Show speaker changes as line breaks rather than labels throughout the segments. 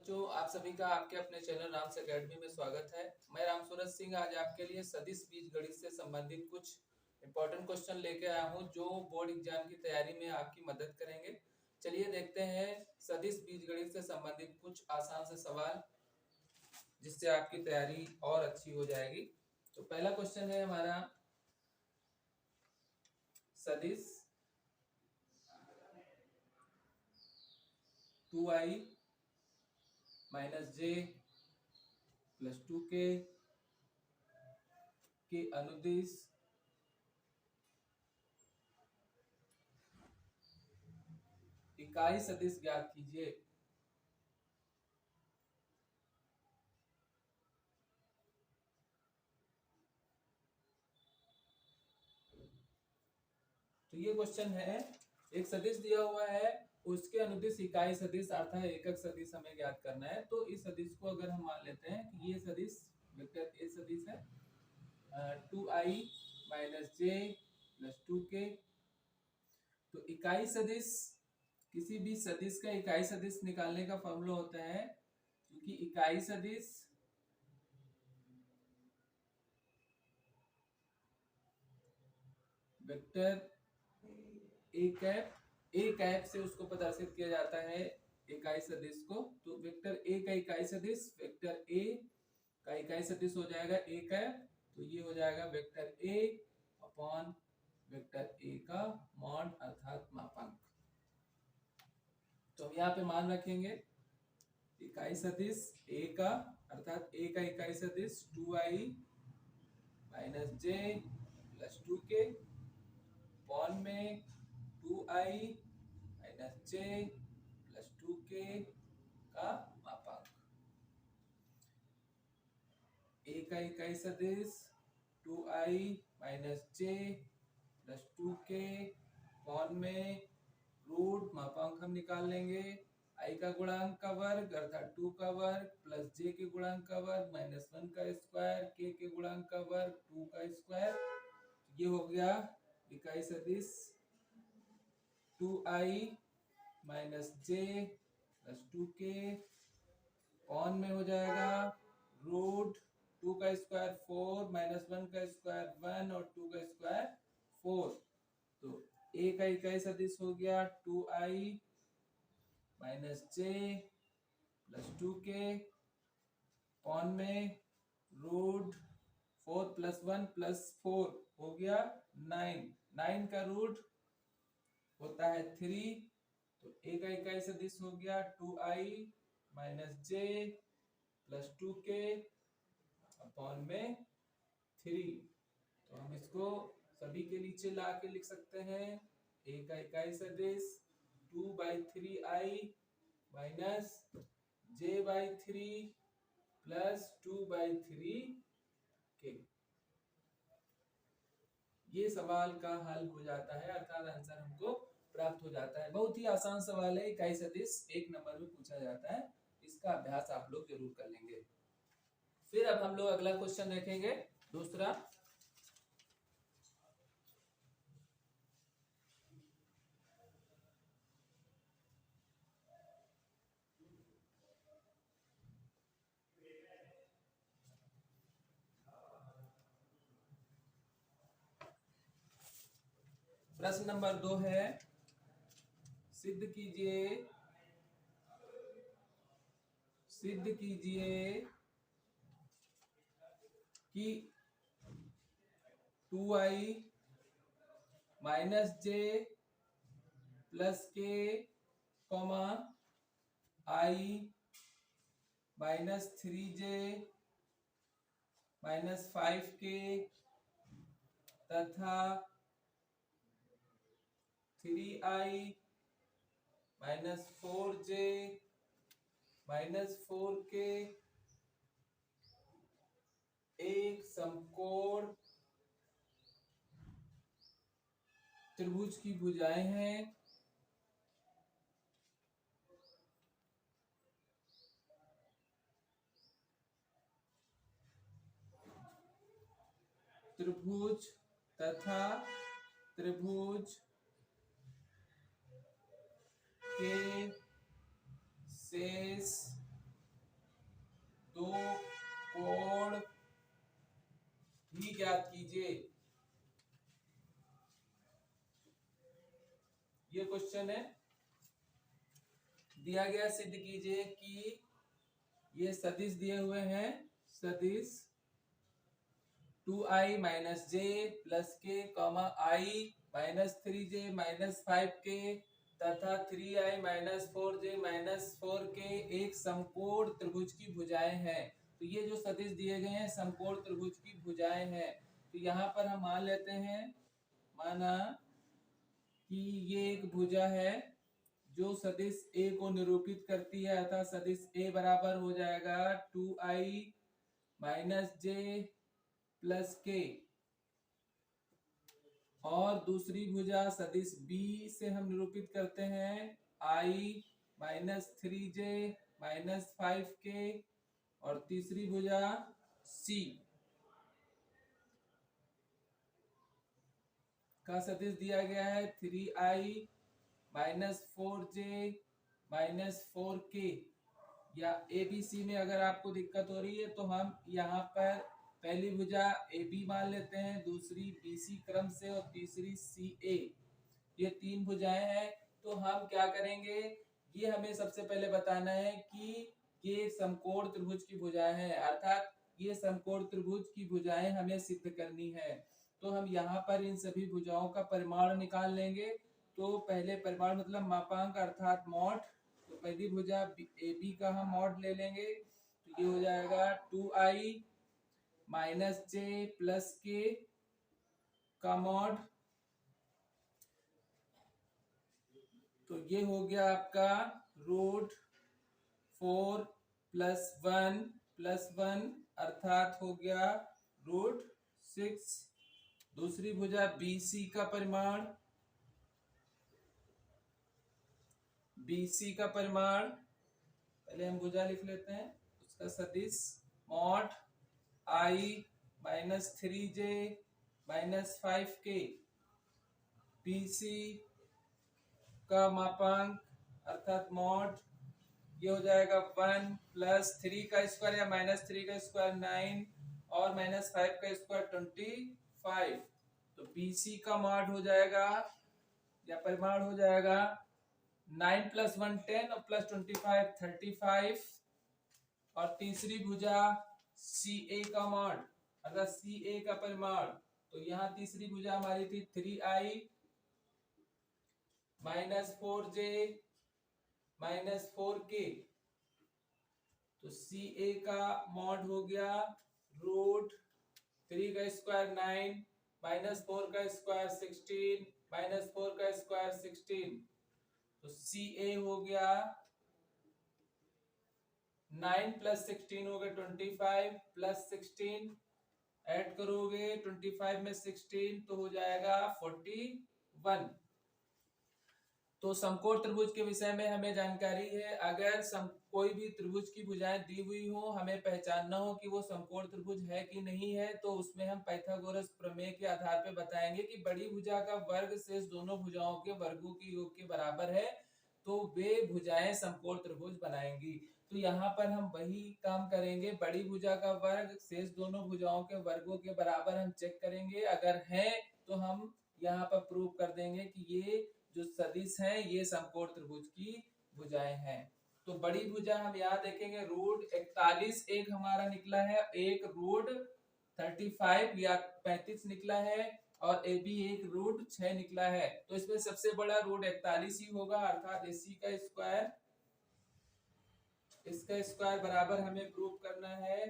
जो आप सभी का आपके अपने चैनल राम्स एकेडमी में स्वागत है। मैं राम सूरज सिंह आज आपके लिए सदिश बीजगणित से संबंधित कुछ इम्पोर्टेंट क्वेश्चन लेके आया हूं जो बोर्ड एग्जाम की तैयारी में आपकी मदद करेंगे। चलिए देखते हैं सदिश बीजगणित से संबंधित कुछ आसान से सवाल जिससे आपकी तैयारी और अच्छी हो जाएगी। तो पहला क्वेश्चन है हमारा सदिश 2i माइनस जे प्लस 2k के अनुदिश इकाई सदिश ज्ञात कीजिए। तो ये क्वेश्चन है, एक सदिश दिया हुआ है, उसके अनुदिश इकाई सदिश अर्थात एकक सदिश हमें ज्ञात करना है। तो इस सदिश को अगर हम मान लेते हैं कि ये सदिश वेक्टर ए सदिश है 2i माइनस जे प्लस 2k। तो इकाई सदिश, किसी भी सदिश का इकाई सदिश निकालने का फॉर्मूला होता है, क्योंकि इकाई सदिश वेक्टर ए कैप से उसको प्रदर्शित किया जाता है इकाई सदिश को। तो वेक्टर ए का इकाई सदिश वेक्टर ए का इकाई सदिश हो जाएगा ए कैप। तो ये हो जाएगा vector A upon vector A का मॉड अर्थात मापांक। तो हम यहाँ पे मान रखेंगे इकाई सदिश ए का अर्थात ए का इकाई सदिश 2i माइनस जे प्लस 2k अपॉन में 2i माइनस जे प्लस 2k का मापांक। ए का इकाई सदिश 2i माइनस जे प्लस 2k अपॉन में रूट मापांक हम निकाल लेंगे i का गुणांक का वर्ग अर्थात 2 का वर्ग प्लस j के गुणांक का वर्ग माइनस 1 का स्क्वायर k के गुणांक का वर्ग 2 का स्क्वायर। ये हो गया इकाई सदिश 2i माइनस जे प्लस 2k कौन में हो जाएगा रूट 2 का स्क्वायर 4 माइनस 1 का स्क्वायर 1 और 2 का स्क्वायर 4। तो a का इकाई सदिश हो गया 2i माइनस जे प्लस 2k कौन में रूट 4 प्लस 1 प्लस 4 हो गया 9। 9 का रूट होता है 3। तो a का इकाई सदिश हो गया 2i माइनस जे प्लस 2k अपॉन में 3। तो हम इसको सभी के नीचे ला के लिख सकते हैं a का इकाई सदिश 2/3i minus j/3 plus 2/3k। ये सवाल का हल हो जाता है अर्थात आंसर हमको प्राप्त हो जाता है। बहुत ही आसान सवाल है, इकाई सदिश 1 नंबर में पूछा जाता है। इसका अभ्यास आप लोग जरूर कर लेंगे। फिर अब हम लोग अगला क्वेश्चन देखेंगे, दूसरा। प्रश्न नंबर 2 है, सिद्ध कीजिए कि 2i माइनस जे प्लस के comma i minus 3j minus 5k तथा 3i minus 4j minus 4k एक समकोण त्रिभुज की भुजाएं हैं। त्रिभुज तथा त्रिभुज के शेष क्वेश्चन है, दिया गया सिद्ध कीजिए कि ये सदिश दिए हुए हैं, सदिश 2i माइनस जे प्लस के कॉमा आई माइनस 3j माइनस 5k तथा 3i minus 4j minus 4k एक समकोण त्रिभुज की भुजाएं हैं। तो ये जो सदिश दिए गए हैं समकोण त्रिभुज की भुजाएं हैं। तो यहाँ पर हम मान लेते हैं, माना कि ये एक भुजा है जो सदिश a को निरूपित करती है, अर्थात सदिश a बराबर हो जाएगा 2i माइनस जे प्लस के, और दूसरी भुजा सदिश b से हम निरूपित करते हैं i minus 3j minus 5k, और तीसरी भुजा c का सदिश दिया गया है 3i minus 4j minus 4k। या ABC में अगर आपको दिक्कत हो रही है तो हम यहाँ पर पहली भुजा AB मान लेते हैं, दूसरी BC क्रम से, और तीसरी CA। ये तीन भुजाएं हैं। तो हम क्या करेंगे, ये हमें सबसे पहले बताना है कि ये समकोण त्रिभुज की भुजाएं हैं, अर्थात ये समकोण त्रिभुज की भुजाएं हमें सिद्ध करनी है। तो हम यहाँ पर इन सभी भुजाओं का परिमाण निकाल लेंगे। तो पहले परिमाण मतलब मापांक अर्थात मॉड। तो पहली भुजा AB का हम मॉड ले लेंगे, तो ये हो जाएगा 2i माइनस जे प्लस के का मॉड। तो ये हो गया आपका रूट 4 प्लस वन अर्थात हो गया रूट 6। दूसरी भुजा BC का परिमाण, BC का परिमाण पहले हम भुजा लिख लेते हैं, उसका सदिश mod i minus 3j minus 5k, BC का मापांक अर्थात मॉड, ये हो जाएगा 1 प्लस 3 का स्क्वायर या माइनस 3 का स्क्वायर 9 और माइनस 5 का स्क्वायर 25। तो BC का मॉड हो जाएगा या परिमाण हो जाएगा 9 प्लस 1 10 और प्लस 25 35। और तीसरी भुजा CA का मॉड अर्थात CA का परिमाण, तो यहाँ तीसरी भुजा हमारी थी 3i minus 4j minus 4k। तो CA का मॉड हो गया रूट 3 का स्क्वायर 9 माइनस 4 का स्क्वायर 16 माइनस 4 का स्क्वायर 16। तो CA हो गया 9 प्लस 16 हो गया 25 प्लस 16, ऐड करोगे 25 में 16 तो हो जाएगा 41। तो समकोण त्रिभुज के विषय में हमें जानकारी है। अगर कोई भी त्रिभुज की भुजाएं दी हुई हो, हमें पहचानना हो कि वो समकोण त्रिभुज है कि नहीं है, तो उसमें हम पाइथागोरस प्रमेय के आधार पर बताएंगे कि बड़ी भुजा का वर्ग शेष दोनों भुजाओं के वर्गों के योग के बराबर है, तो वे भुजाएं समकोण त्रिभुज बनाएंगी। तो यहाँ पर हम वही काम करेंगे, बड़ी भुजा का वर्ग शेष दोनों भुजाओं के वर्गों के बराबर हम चेक करेंगे, अगर है तो हम यहाँ पर प्रूव कर देंगे कि ये जो सदिश हैं ये समकोण त्रिभुज की भुजाएं हैं। तो बड़ी भुजा हम यहाँ देखेंगे रूट 41 एक हमारा निकला है, एक रूट 35 या 35 निकला है, और AB एक रूट 6 निकला है। तो इसमें सबसे बड़ा रूट 41 ही होगा, अर्थात AC का स्क्वायर, इसका स्क्वायर बराबर हमें प्रूव करना है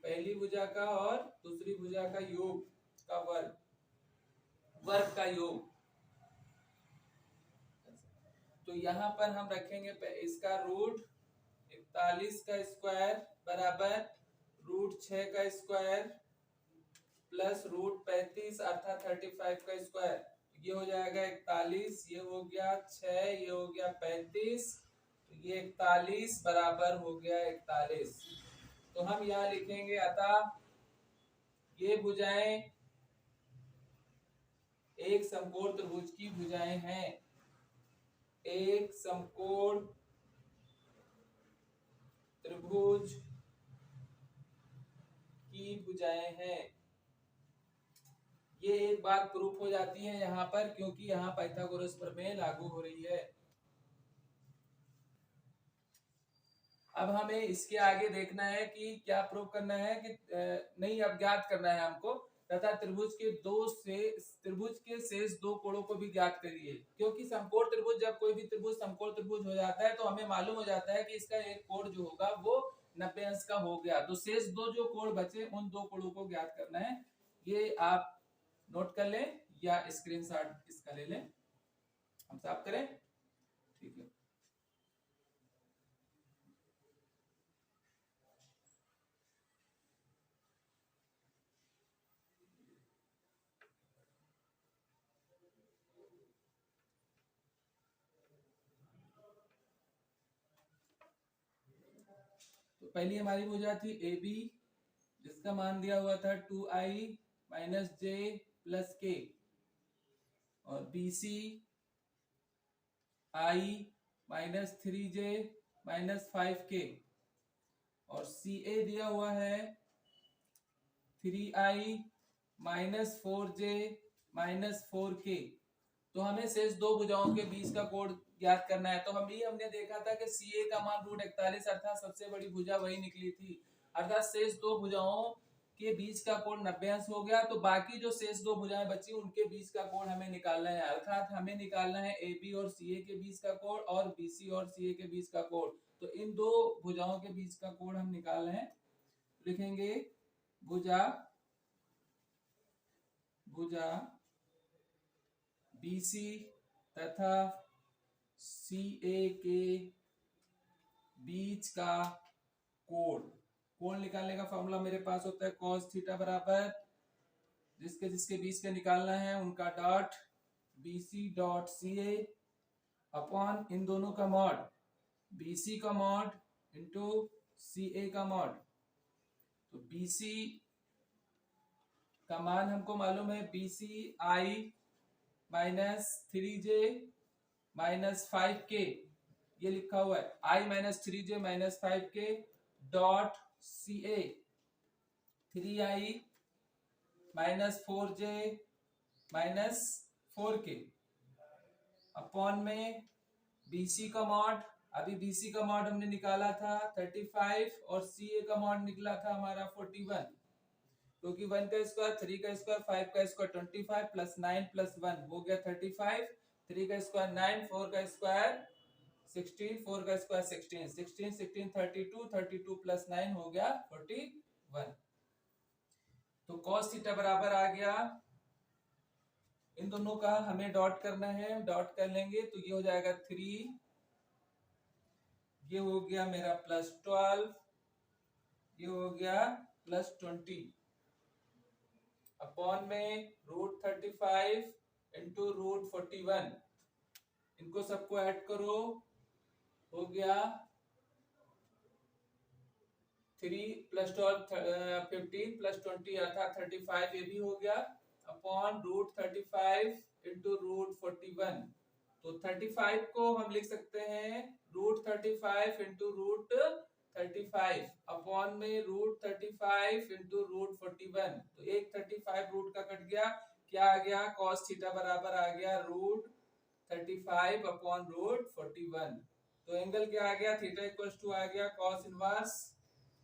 पहली भुजा का और दूसरी भुजा का योग का वर्ग का योग। तो यहाँ पर हम रखेंगे इसका रूट 41 का स्क्वायर बराबर रूट 6 का स्क्वायर प्लस रूट 35 अर्थात 35 का स्क्वायर। ये हो जाएगा 41, ये हो गया 6, ये हो गया 35, तो ये 41 बराबर हो गया 41। तो हम यहाँ लिखेंगे अतः ये भुजाएं एक समकोण त्रिभुज की भुजाएं हैं, एक समकोण त्रिभुज की भुजाएं हैं। ये एक बात प्रूफ हो जाती है यहाँ पर, क्योंकि यहाँ पाइथागोरस प्रमेय लागू हो रही है। अब हमें इसके आगे देखना है कि क्या प्रूफ करना है कि नहीं, अब ज्ञात करना है हमको, तथा त्रिभुज के शेष दो कोणों को भी ज्ञात करिए। क्योंकि समकोण त्रिभुज, जब कोई भी त्रिभुज समकोण त्रिभुज हो जाता है तो हमें मालूम हो जाता है कि इसका एक कोण जो होगा वो 90 अंश का हो गया। तो शेष दो जो कोण बचे उन दो कोणों को ज्ञात करना है। ये आप नोट कर लें या स्क्रीनशॉट इसका ले लें, हम साफ करें, ठीक है। तो पहली हमारी भुजा थी ए बी, जिसका मान दिया हुआ था 2i माइनस जे प्लस के, और बी सी आई माइनस 3j माइनस 5k, और सी ए दिया हुआ है 3i minus 4j minus 4k। तो हमें शेष दो भुजाओं के बीच का कोण ज्ञात करना है। तो हमने देखा था कि सी ए का मान √41 अर्थात सबसे बड़ी भुजा वही निकली थी, अर्थात शेष दो भुजाओं के बीच का कोण 90 अंश हो गया। तो बाकी जो शेष दो भुजाएं बची उनके बीच का कोण हमें निकालना है, अर्थात हमें निकालना है ए बी और सी ए के बीच का कोण और बी सी और सी ए के बीच का कोण। तो इन दो भुजाओं के बीच का कोण हम निकाल रहे हैं। लिखेंगे भुजा BC तथा CA के बीच का कोण निकालने का फॉर्मूला मेरे पास होता है cos थीटा बराबर जिसके बीच का निकालना है उनका dot BC dot CA upon इन दोनों का मॉड, BC का मॉड इंटू CA का मॉड। तो BC का मान हमको मालूम है, BC I minus 3j minus 5k, ये लिखा हुआ है I minus 3j minus 5k dot CA 3i minus 4j minus 4k upon में BC का मॉड, अभी BC का मॉड हमने निकाला था 35 और CA का मॉड निकला था हमारा 41, क्योंकि 1 का स्क्वायर 3 का स्क्वायर 5 का स्क्वायर 25 प्लस 9 प्लस 1 हो गया 35, 3 का स्क्वायर 9, 4 का स्क्वायर 16, 4 का स्क्वायर 16, 16 16 32, 32 प्लस 9 हो गया 41। तो cos थीटा बराबर आ गया, इन दोनों का हमें डॉट करना है, डॉट कर लेंगे तो ये हो जाएगा 3, ये हो गया मेरा प्लस 12, ये हो गया प्लस 20 अपॉन में √35 इंटू √41, इनको सबको ऐड करो, हो गया 3 प्लस 12 15 प्लस 20 अर्थात 35, ये भी हो गया अपॉन √35 इंटू √41। तो 35 को हम लिख सकते हैं √35 इंटू √35 अपॉन में √35 इंटू √41। तो एक 35 रूट का कट गया, क्या आ गया, cos थीटा बराबर आ गया √35 अपॉन √41। तो एंगल क्या आ गया, थीटा इक्वल्स टू आ गया cos इनवर्स,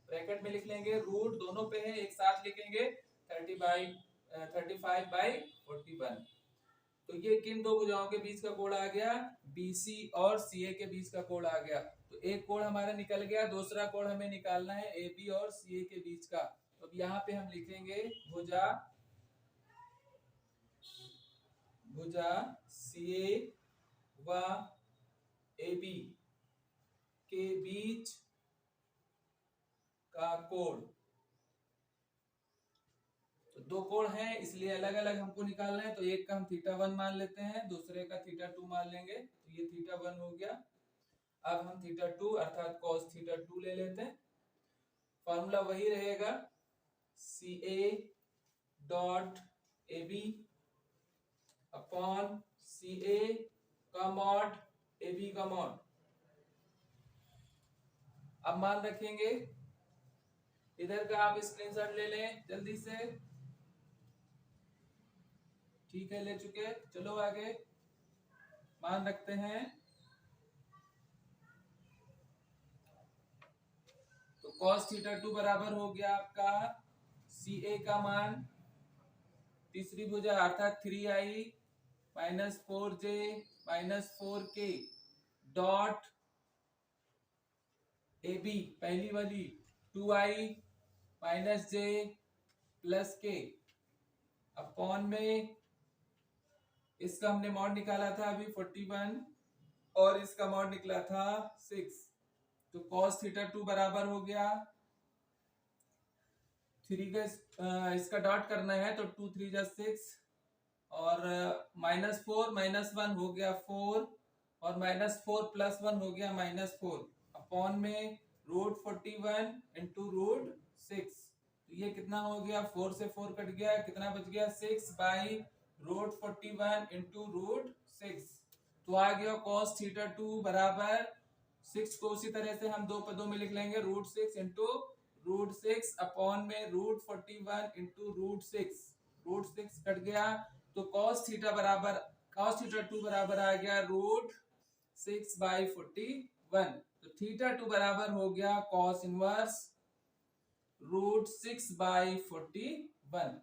ब्रैकेट में लिख लेंगे, रूट दोनों पे है एक साथ लिखेंगे 35/41। तो ये किन दो भुजाओं के बीच का कोण आ गया, BC और CA के बीच का कोण आ गया। तो एक कोण हमारा निकल गया, दूसरा कोण हमें निकालना है AB और CA के बीच का। तो अब यहाँ पे हम लिखेंगे भुजा CA व AB के बीच का कोण। तो दो कोण हैं इसलिए अलग अलग हमको निकालना है, तो एक का हम θ1 मान लेते हैं, दूसरे का θ2 मान लेंगे। तो ये θ1 हो गया, अब हम θ2 अर्थात cos θ2 ले लेते हैं। फॉर्मूला वही रहेगा CA dot AB upon CA का मॉड AB का मॉड। अब मान रखेंगे, इधर का आप स्क्रीनशॉट ले लें जल्दी से। ठीक है, ले चुके। चलो आगे मान रखते हैं। तो cos थीटा 2 बराबर हो गया आपका सी ए का मान तीसरी भुजा अर्थात 3i minus 4j minus 4k dot A B पहली वाली 2i minus j plus k upon में इसका हमने मॉड निकाला था अभी 41 और इसका मॉड निकला था 6। तो cos थीटा 2 बराबर हो गया 3 का इसका डॉट करना है तो 2 3 जा 6 और -4 -1 हो गया 4 और -4 + 1 हो गया -4 अपॉन में √41 इंटू √6। तो ये कितना हो गया 4 से 4 कट गया कितना बच गया 6 बाई √41 इंटू √6। तो आ गया cos थीटा 2 बराबर 6 को उसी तरह से हम दो पदों में लिख लेंगे √6 इंटू √6 अपॉन में √41 इंटू √6 कट गया तो cos थीटा 2 बराबर आ गया √6 बाई 41। तो थीटा 2 बराबर हो गया cos इनवर्स √6 बाई 41।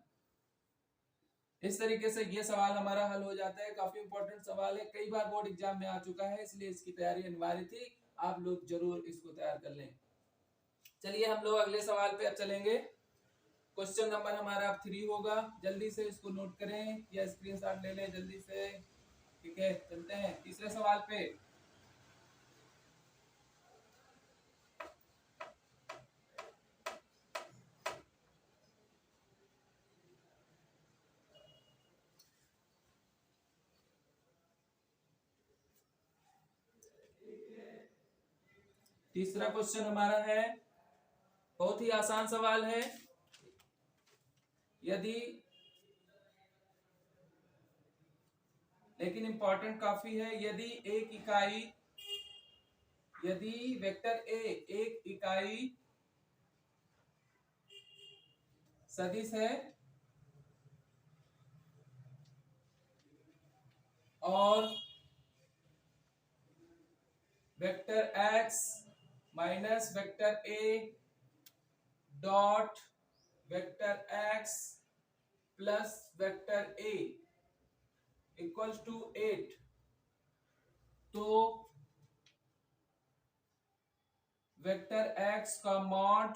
इस तरीके से ये सवाल हमारा हल हो जाता है। काफी इंपॉर्टेंट सवाल है, कई बार बोर्ड एग्जाम में आ चुका है, इसलिए इसकी तैयारी अनिवार्य थी। आप लोग जरूर इसको तैयार कर लें। चलिए हम लोग अगले सवाल पे अब चलेंगे। क्वेश्चन नंबर हमारा अब 3 होगा। जल्दी से इसको नोट करें या स्क्रीनशॉट ले लें जल्दी से। ठीक है, चलते हैं तीसरे सवाल पे। तीसरा क्वेश्चन हमारा है, बहुत ही आसान सवाल है। यदि लेकिन इंपॉर्टेंट काफी है। यदि वेक्टर ए एक इकाई सदिश है और vector X minus vector A dot vector X plus vector A equals to 8, तो वेक्टर एक्स का मॉड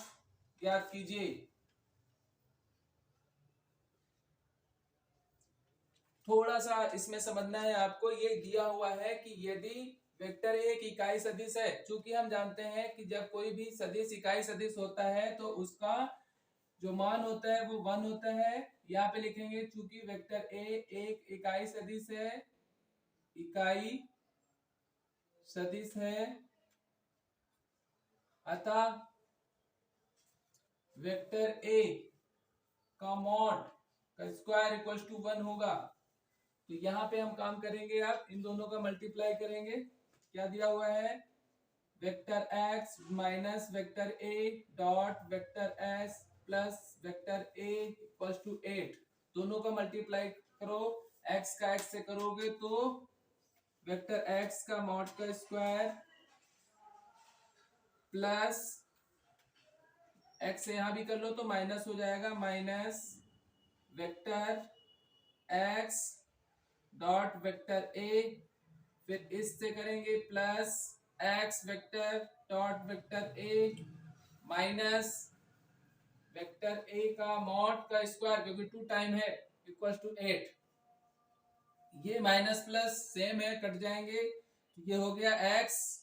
ज्ञात कीजिए। थोड़ा सा इसमें समझना है आपको। ये दिया हुआ है कि यदि वेक्टर एक इकाई सदिश है, चूंकि हम जानते हैं कि जब कोई भी सदिश इकाई सदिश होता है तो उसका जो मान होता है वो 1 होता है। यहाँ पे लिखेंगे चूंकि वेक्टर ए एक इकाई सदिश है अतः वेक्टर ए का मॉड का स्क्वायर इक्वल टू 1 होगा। तो यहाँ पे हम काम करेंगे, आप इन दोनों का मल्टीप्लाई करेंगे। क्या दिया हुआ है, vector X minus vector A dot vector X plus vector A equal to 8। दोनों का मल्टीप्लाई करो, एक्स का एक्स से करोगे तो वेक्टर एक्स का मॉड का स्क्वायर प्लस एक्स यहां भी कर लो तो माइनस हो जाएगा, minus vector x dot vector A, फिर इससे करेंगे plus x vector dot vector A minus vector ए का मॉड का स्क्वायर क्योंकि 2 टाइम है इक्वल टू 8। ये माइनस प्लस सेम है, कट जाएंगे। ये हो गया एक्स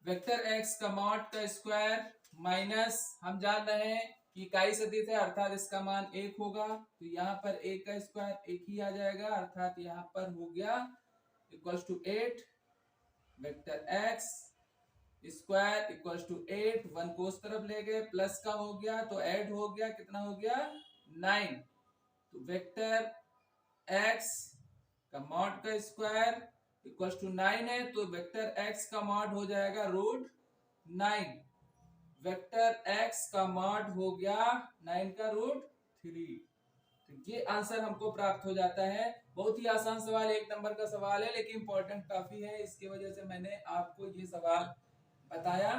वेक्टर एक्स का मॉड का स्क्वायर माइनस हम जान रहे हैं कि इकाई सदिश है अर्थात इसका मान 1 होगा। तो यहाँ पर 1 का स्क्वायर 1 ही आ जाएगा अर्थात यहाँ पर हो गया equals to 8 vector X square equals to 8। 1 को उस तरफ ले गए, प्लस का हो गया तो ऐड हो गया, कितना हो गया 9। तो वेक्टर एक्स का मॉड का स्क्वायर इक्वल्स टू 9 है तो वेक्टर एक्स का मॉड हो जाएगा √9। वेक्टर एक्स का मॉड हो गया 9 का √3। ये आंसर हमको प्राप्त हो जाता है। बहुत ही आसान सवाल, 1 नंबर का सवाल है, लेकिन इंपॉर्टेंट काफी है, इसकी वजह से मैंने आपको ये सवाल बताया।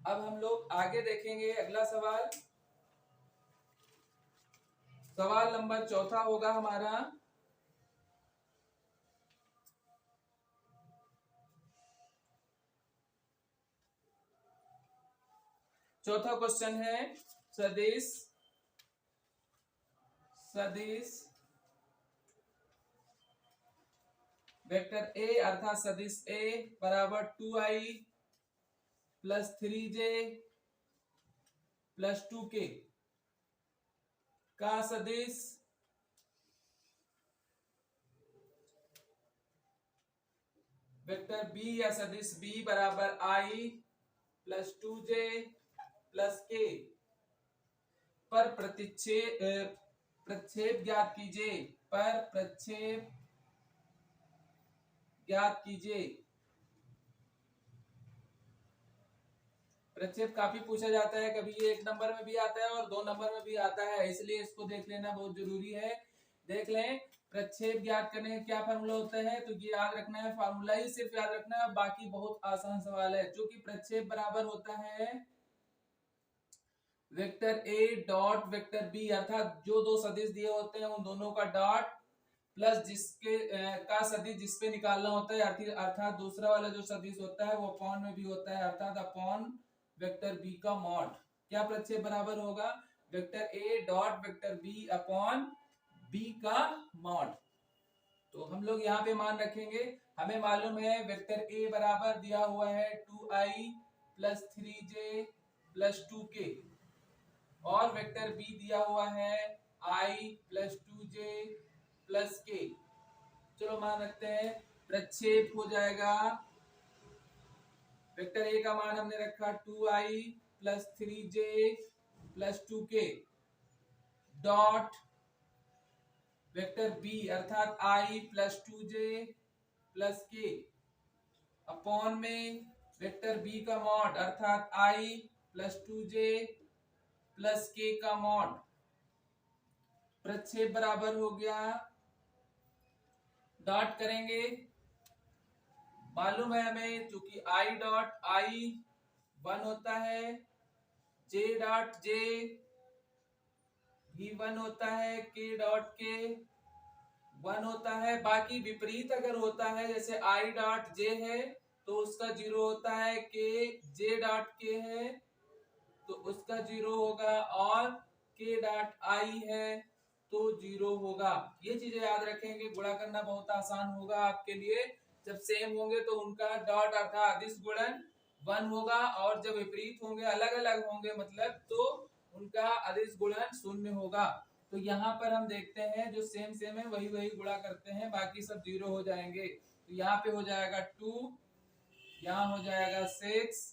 अब हम लोग आगे देखेंगे अगला सवाल। सवाल नंबर 4 होगा हमारा। चौथा क्वेश्चन है सदिश वेक्टर ए अर्थात सदिश ए बराबर 2i plus 3j plus 2k का सदिश वेक्टर बी या सदिश बी बराबर i plus 2j plus k पर प्रक्षेप ज्ञात कीजिए। पर प्रक्षेप ज्ञात कीजिए। प्रक्षेप काफी पूछा जाता है, कभी ये 1 नंबर में भी आता है और 2 नंबर में भी आता है, इसलिए इसको देख लेना बहुत जरूरी है। देख लें, प्रक्षेप ज्ञात करने का क्या फार्मूला होता है, तो ये याद रखना है, फार्मूला ही सिर्फ याद रखना है, बाकी बहुत आसान सवाल है। जो कि प्रक्षेप बराबर होता है vector A dot vector B, अर्थात जो दो सदिश दिए होते हैं उन दोनों का डॉट प्लस जिसके का सदिश जिसपे निकालना होता है, अर्थात दूसरा वाला जो सदिश होता है वो अपॉन में भी होता है, अर्थात अपॉन वेक्टर बी का मॉड। क्या प्रक्षेप बराबर होगा? Vector A dot vector B upon B का मॉड। तो हम लोग यहाँ पे मान रखेंगे, हमें मालूम है वेक्टर ए बराबर दिया हुआ है 2i plus 3j plus 2k और वेक्टर बी दिया हुआ है i plus 2j plus k। चलो मान रखते हैं, प्रक्षेप हो जाएगा, वेक्टर ए का मान हमने रखा 2i plus 3j plus 2k dot vector B अर्थात i plus 2j plus k upon में वेक्टर बी का मॉड अर्थात i plus 2j plus k का मॉड। प्रक्षेप बराबर हो गया, डॉट करेंगे, मालूम है हमें क्योंकि i डॉट i 1 होता है, j डॉट j भी 1 होता है, k डॉट k 1 होता है। बाकी विपरीत अगर होता है, जैसे i डॉट j है तो उसका 0 होता है, k j डॉट k है तो उसका 0 होगा, और k डॉट i है तो 0 होगा। ये चीजें याद रखेंगे, गुणा करना बहुत आसान होगा आपके लिए। जब सेम होंगे तो उनका डॉट अर्थात अदिश गुणन 1 होगा, और जब विपरीत होंगे, अलग अलग होंगे मतलब, तो उनका अदिश गुणन 0 होगा। तो यहाँ पर हम देखते हैं जो सेम सेम है वही वही गुणा करते हैं, बाकी सब 0 हो जाएंगे। तो यहाँ पे हो जाएगा 2, यहाँ हो जाएगा 6,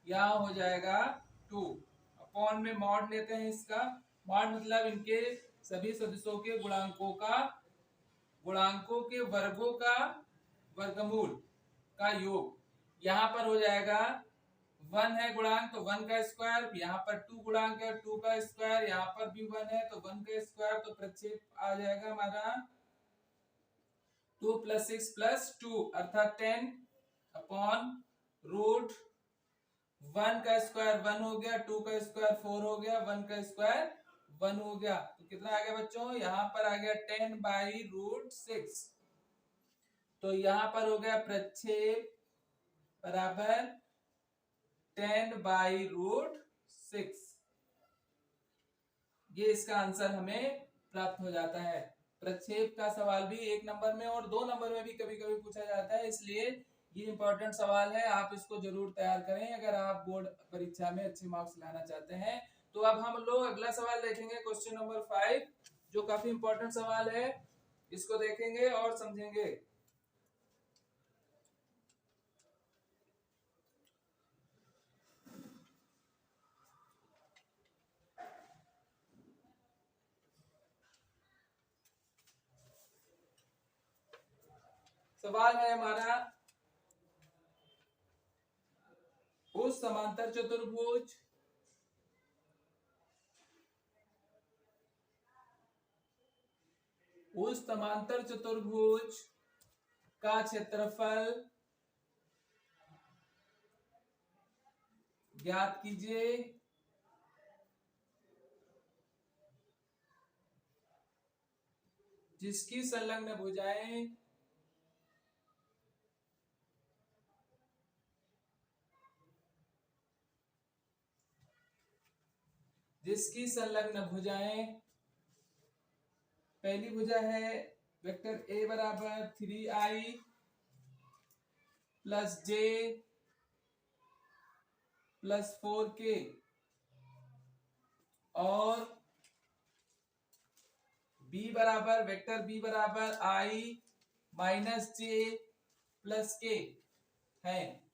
यहाँ हो जाएगा 2। अपॉन में मॉड लेते हैं, इसका मॉड मतलब इनके सभी सदस्यों के गुणांकों के वर्गों का वर्गमूल का योग। यहाँ पर हो जाएगा 1 है गुणांक तो 1 का स्क्वायर, यहाँ पर 2 गुणांक है 2 का स्क्वायर, यहाँ पर भी 1 है तो 1 का स्क्वायर। तो प्रक्षेप आ जाएगा हमारा 2 प्लस 6 प्लस 2 अर्थात 10 अपॉन रूट 1 का स्क्वायर 1 हो गया, 2 का स्क्वायर 4 हो गया, 1 का स्क्वायर 1 हो गया। तो कितना आ गया बच्चों? यहाँ पर आ गया 10 बाई रूट 6। तो यहाँ पर हो गया प्रक्षेप बराबर 10 बाई रूट 6। ये इसका आंसर हमें प्राप्त हो जाता है। प्रक्षेप का सवाल भी 1 नंबर में और 2 नंबर में भी कभी कभी पूछा जाता है, इसलिए ये इंपॉर्टेंट सवाल है, आप इसको जरूर तैयार करें अगर आप बोर्ड परीक्षा में अच्छे मार्क्स लाना चाहते हैं। तो अब हम लोग अगला सवाल देखेंगे, क्वेश्चन नंबर 5, जो काफी इंपॉर्टेंट सवाल है, इसको देखेंगे और समझेंगे। सवाल है हमारा, उस समांतर चतुर्भुज उस समांतर चतुर्भुज का क्षेत्रफल ज्ञात कीजिए जिसकी संलग्न भुजाएं पहली भुजा है वेक्टर ए बराबर 3i प्लस जे प्लस 4k और वेक्टर बी बराबर i माइनस जे प्लस के है।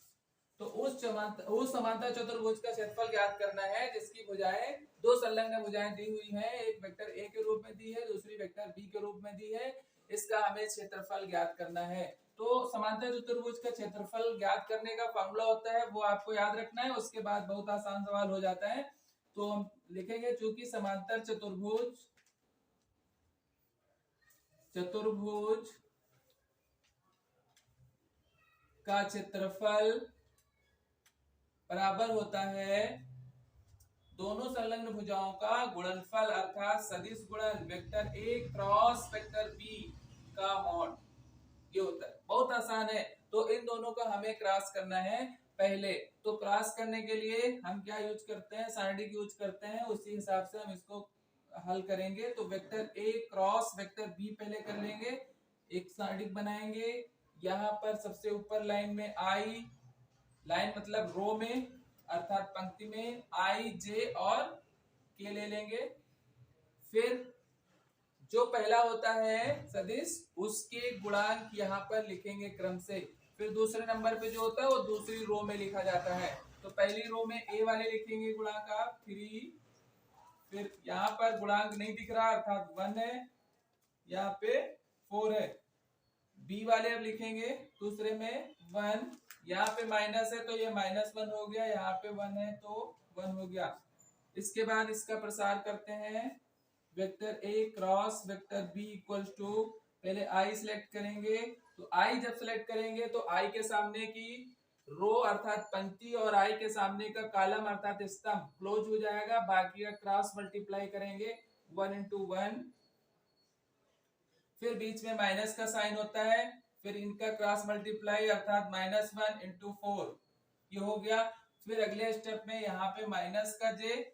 तो उस समांतर चतुर्भुज का क्षेत्रफल ज्ञात करना है जिसकी भुजाएं दो संलग्न भुजाएं दी हुई हैं, एक वेक्टर ए के रूप में दी है, दूसरी वेक्टर बी के रूप में दी है। इसका हमें क्षेत्रफल ज्ञात करना है। तो समांतर चतुर्भुज का क्षेत्रफल ज्ञात करने का फॉर्मूला होता है, वो आपको याद रखना है। उसके बाद बहुत आसान सवाल हो जाता है। तो हम लिखेंगे चूंकि समांतर चतुर्भुज का क्षेत्रफल बराबर होता है दोनों संलग्न भुजाओं का गुणनफल अर्थात सदिश गुणन वेक्टर ए क्रॉस वेक्टर बी का मॉड। ये होता है, बहुत आसान है। तो इन दोनों का हमें क्रॉस करना है पहले। तो क्रॉस करने के लिए हम क्या यूज करते हैं, सारणिक यूज करते हैं। उसी हिसाब से हम इसको हल करेंगे। तो वेक्टर ए क्रॉस वेक्टर बी पहले कर लेंगे, एक सारणिक बनाएंगे। यहाँ पर सबसे ऊपर लाइन में आई, लाइन मतलब रो में अर्थात पंक्ति में आई जे और के ले लेंगे। फिर जो पहला होता है सदिश उसके गुणांक यहाँ पर लिखेंगे क्रम से। फिर दूसरे नंबर पे जो होता है वो दूसरी रो में लिखा जाता है। तो पहली रो में ए वाले लिखेंगे गुणांक आप 3, फिर यहाँ पर गुणांक नहीं दिख रहा अर्थात 1 है, यहाँ पे 4 है। बी वाले अब लिखेंगे दूसरे में 1, यहाँ पे माइनस है तो ये -1 हो गया, यहाँ पे 1 है तो 1 हो गया। इसके बाद इसका प्रसार करते हैं vector A cross vector B equals to, पहले आई सिलेक्ट करेंगे। तो आई जब सिलेक्ट करेंगे तो आई के सामने की रो अर्थात पंक्ति और आई के सामने का कॉलम अर्थात स्तंभ क्लोज हो जाएगा। बाकी का क्रॉस मल्टीप्लाई करेंगे 1 into 1। फिर बीच में माइनस का साइन होता है, फिर इनका क्रॉस मल्टीप्लाई अर्थात -1 into 4 ये हो गया। फिर अगले स्टेप में यहाँ पे माइनस का जे,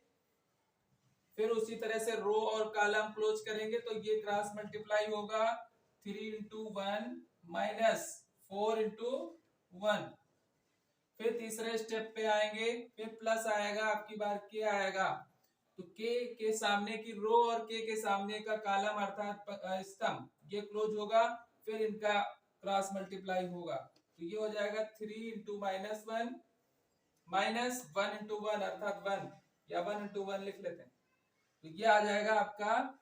फिर उसी तरह से रो और कॉलम क्लोज करेंगे तो ये क्रॉस मल्टीप्लाई होगा 3 into 1 माइनस 4 into 1। फिर तीसरे स्टेप पे आएंगे, फिर प्लस आएगा, आपकी बार के आएगा। तो के सामने की रो और के सामने का कॉलम अर्थात स्तंभ ये क्लोज होगा। फिर इनका क्रॉस मल्टीप्लाई होगा तो ये हो जाएगा 3 into -1 माइनस 1 into 1 अर्थात 1 या 1 into 1 लिख लेते हैं। तो ये आ जाएगा आपका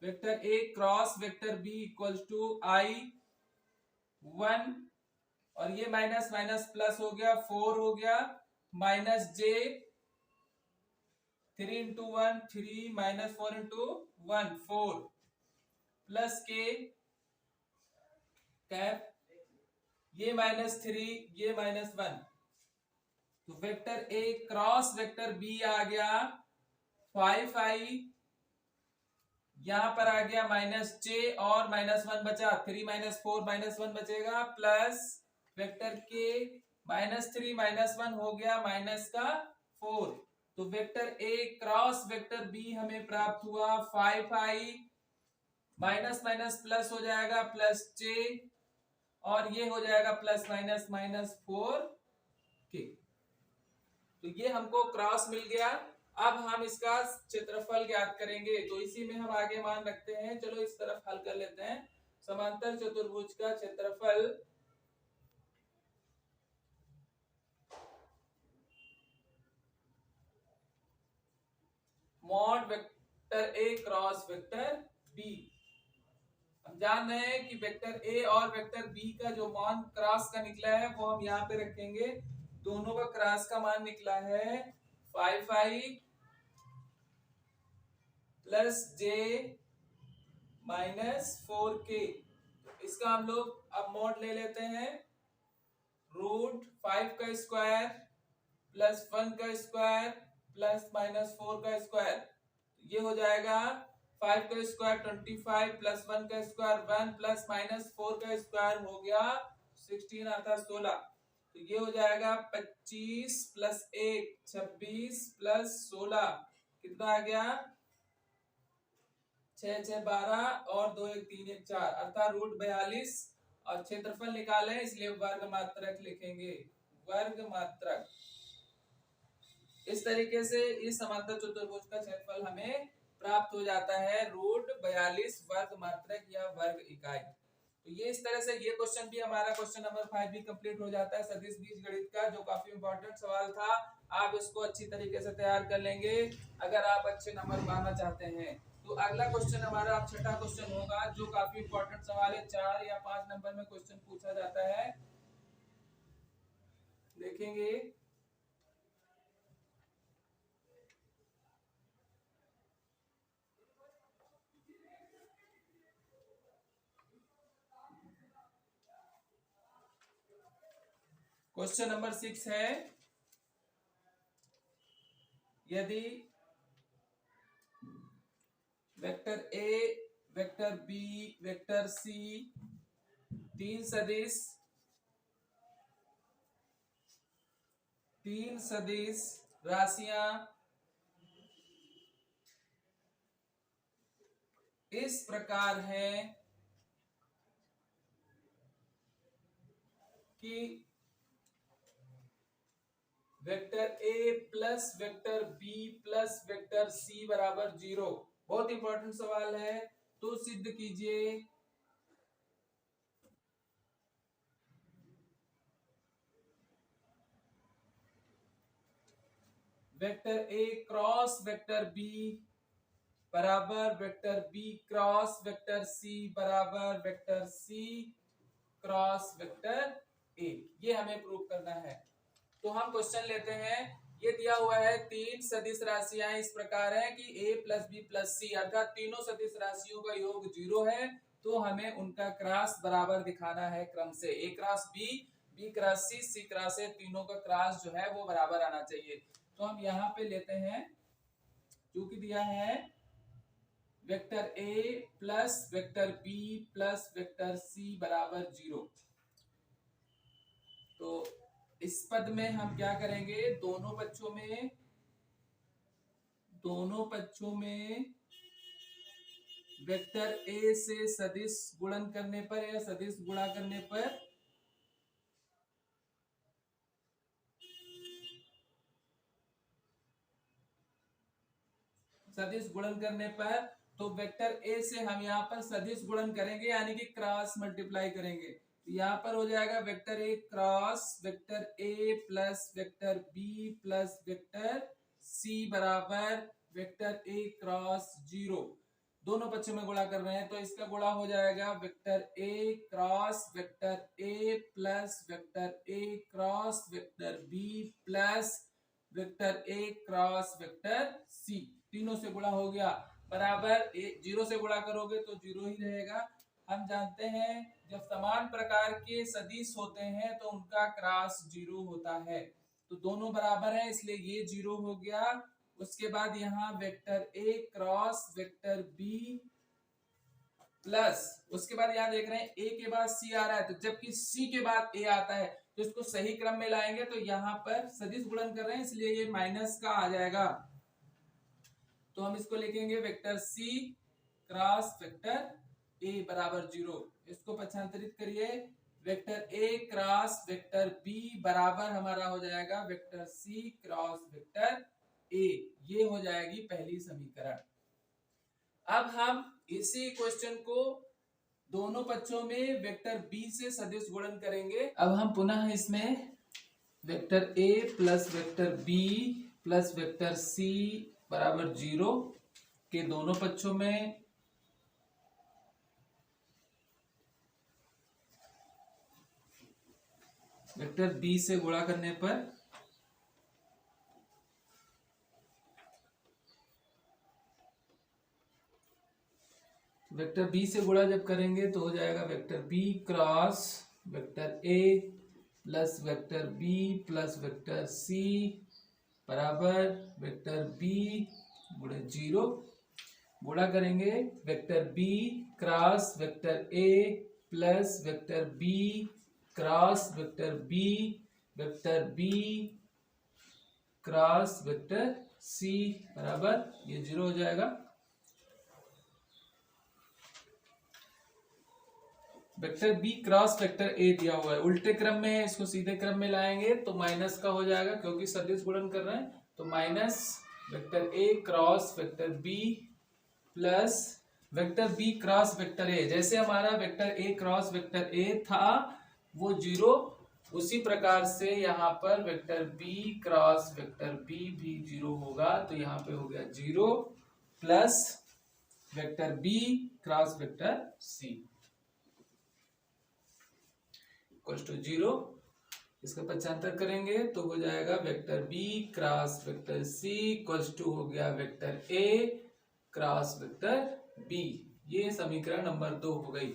vector A cross vector B equals to i 1 और ये माइनस माइनस प्लस हो गया 4 हो गया, minus J 3 into 1 3 minus 4 into 1 4 plus K cap ये -3 ये -1। तो वेक्टर ए क्रॉस वेक्टर बी आ गया 5i, यहां पर आ गया -j और -1 बचा 3 - 4 -1 बचेगा, प्लस वेक्टर के -3 -1 हो गया -4। तो वेक्टर ए क्रॉस वेक्टर बी हमें प्राप्त हुआ 5i माइनस माइनस प्लस हो जाएगा प्लस j और ये हो जाएगा प्लस माइनस -4k। तो ये हमको क्रॉस मिल गया। अब हम इसका क्षेत्रफल ज्ञात करेंगे। तो इसी में हम आगे मान रखते हैं। चलो इस तरफ हल कर लेते हैं। समांतर चतुर्भुज का क्षेत्रफल मॉड वेक्टर ए क्रॉस वेक्टर बी। हम जान रहे हैं कि वेक्टर ए और वेक्टर बी का जो मान क्रॉस का निकला है वो हम यहाँ पे रखेंगे। दोनों का क्रॉस का मान निकला है 5i प्लस j -4k। इसका हम लोग अब मॉड ले लेते हैं, √5 का स्क्वायर प्लस 1 का स्क्वायर प्लस -4 का स्क्वायर। ये हो जाएगा 5 का स्क्वायर 25 प्लस 1 का स्क्वायर 1 प्लस -4 का स्क्वायर हो गया 16 अर्थात 16। तो ये हो जाएगा 25 प्लस 1 26 प्लस 16 कितना आ गया 6 6 12 और 2 1 3 1 4 अर्थात √42। और क्षेत्रफल निकाले इसलिए वर्ग मात्रक लिखेंगे, वर्ग मात्रक। इस तरीके से इस समांतर चतुर्भुज का क्षेत्रफल हमें प्राप्त हो जाता है √42 वर्ग मात्रक या वर्ग इकाई। तो ये इस तरह से ये क्वेश्चन भी हमारा क्वेश्चन नंबर 5 भी कंप्लीट हो जाता है सदिश बीजगणित का, जो काफी इंपॉर्टेंट सवाल था। आप इसको अच्छी तरीके से तैयार कर लेंगे अगर आप अच्छे नंबर पाना चाहते हैं। तो अगला क्वेश्चन हमारा अब छठा क्वेश्चन होगा, जो काफी इंपॉर्टेंट सवाल है, 4 या 5 नंबर में क्वेश्चन पूछा जाता है, देखेंगे। क्वेश्चन नंबर 6 है, यदि vector A, vector B, vector C तीन सदिश राशियां इस प्रकार हैं कि vector A plus vector B plus vector C बराबर 0। बहुत इंपॉर्टेंट सवाल है, तो सिद्ध कीजिए वेक्टर ए क्रॉस वेक्टर बी बराबर vector B cross vector C बराबर vector C cross vector A. ये हमें प्रूव करना है। तो हम क्वेश्चन लेते हैं। ये दिया हुआ है तीन सदिश राशियां इस प्रकार है कि a प्लस बी प्लस सी अर्थात तीनों सदिश राशियों का योग 0 है। तो हमें उनका क्रॉस बराबर दिखाना है क्रम से, a cross B, B cross C, C cross A, तीनों का क्रॉस जो है वो बराबर आना चाहिए। तो हम यहाँ पे लेते हैं, जो कि दिया है vector a plus vector b plus vector c बराबर 0। तो इस पद में हम क्या करेंगे, दोनों पक्षों में वेक्टर a से सदिश गुणन करने पर या सदिश गुणा करने पर तो वेक्टर a से हम यहाँ पर सदिश गुणन करेंगे यानी कि क्रॉस मल्टीप्लाई करेंगे। तो यहाँ पर हो जाएगा vector a cross vector a plus vector b plus vector c बराबर वेक्टर a क्रॉस 0। दोनों पक्षों में गुणा कर रहे हैं, तो इसका गुणा हो जाएगा vector a cross vector a plus vector a cross vector b plus vector a cross vector c। तीनों से गुणा हो गया बराबर 0 से गुणा करोगे तो 0 ही रहेगा। हम जानते हैं जब समान प्रकार के सदिश होते हैं तो उनका क्रॉस 0 होता है। तो दोनों बराबर है इसलिए ये 0 हो गया। उसके बाद यहाँ vector a cross vector b plus, उसके बाद यहाँ देख रहे हैं a के बाद c आ रहा है, तो जबकि c के बाद a आता है तो इसको सही क्रम में लाएंगे। तो यहाँ पर सदिश गुणन कर रहे हैं इसलिए ये माइनस का आ जाएगा। तो हम इसको लिखेंगे vector c cross vector a बराबर 0। इसको पक्षांतरित करिए, vector a cross vector b बराबर हमारा हो जाएगा vector c cross vector a। ये हो जाएगी पहली समीकरण। अब हम इसी क्वेश्चन को दोनों पक्षों में वेक्टर b से सदिश गुणन करेंगे। अब हम पुनः इसमें vector a plus vector b plus vector c बराबर 0 के दोनों पक्षों में वेक्टर b से गुणा करने पर वेक्टर बी से गुणा जब करेंगे तो हो जाएगा vector B cross vector A plus vector B plus vector C बराबर वेक्टर बी गुणे 0। गुणा करेंगे vector B cross vector A plus vector B cross vector B cross vector C बराबर ये 0 हो जाएगा। Vector B cross vector A दिया हुआ है, उल्टे क्रम में है, इसको सीधे क्रम में लाएंगे तो माइनस का हो जाएगा क्योंकि सदिश गुणन कर रहे हैं। तो minus vector A cross vector B plus vector B cross vector A. जैसे हमारा vector A cross vector A था वो 0, उसी प्रकार से यहाँ पर vector B cross vector B भी 0 होगा। तो यहाँ पे हो गया 0 plus vector B cross vector C equals to 0। इसका पक्षांतर करेंगे तो हो जाएगा vector B cross vector C equals to हो गया vector A cross vector B. ये समीकरण नंबर 2 हो गई।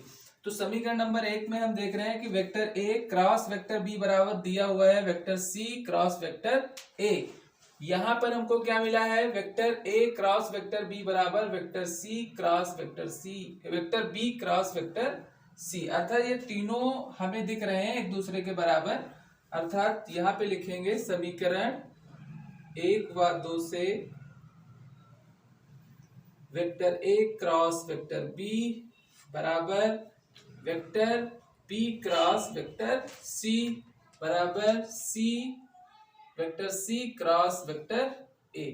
तो समीकरण नंबर 1 में हम देख रहे हैं कि वेक्टर ए क्रॉस वेक्टर बी बराबर दिया हुआ है vector C cross vector A. यहां पर हमको क्या मिला है, वेक्टर ए क्रॉस वेक्टर बी बराबर vector C cross vector C vector B cross vector C. अर्थात ये तीनों हमें दिख रहे हैं एक दूसरे के बराबर। अर्थात यहाँ पे लिखेंगे समीकरण 1 व 2 से वेक्टर ए क्रॉस वेक्टर बी बराबर vector B cross vector C बराबर C vector C cross vector A.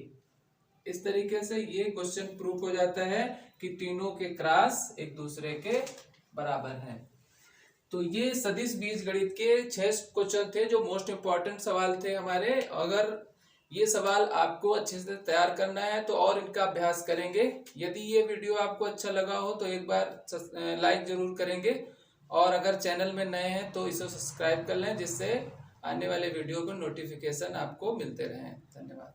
इस तरीके से ये क्वेश्चन प्रूफ हो जाता है कि तीनों के क्रॉस एक दूसरे के बराबर हैं। तो ये सदिश बीजगणित के 6 क्वेश्चन थे जो मोस्ट इंपॉर्टेंट सवाल थे हमारे। अगर ये सवाल आपको अच्छे से तैयार करना है तो और इनका अभ्यास करेंगे। यदि ये वीडियो आपको अच्छा लगा हो तो एक बार लाइक जरूर करेंगे, और अगर चैनल में नए हैं तो इसे सब्सक्राइब कर लें जिससे आने वाले वीडियो को नोटिफिकेशन आपको मिलते रहें। धन्यवाद।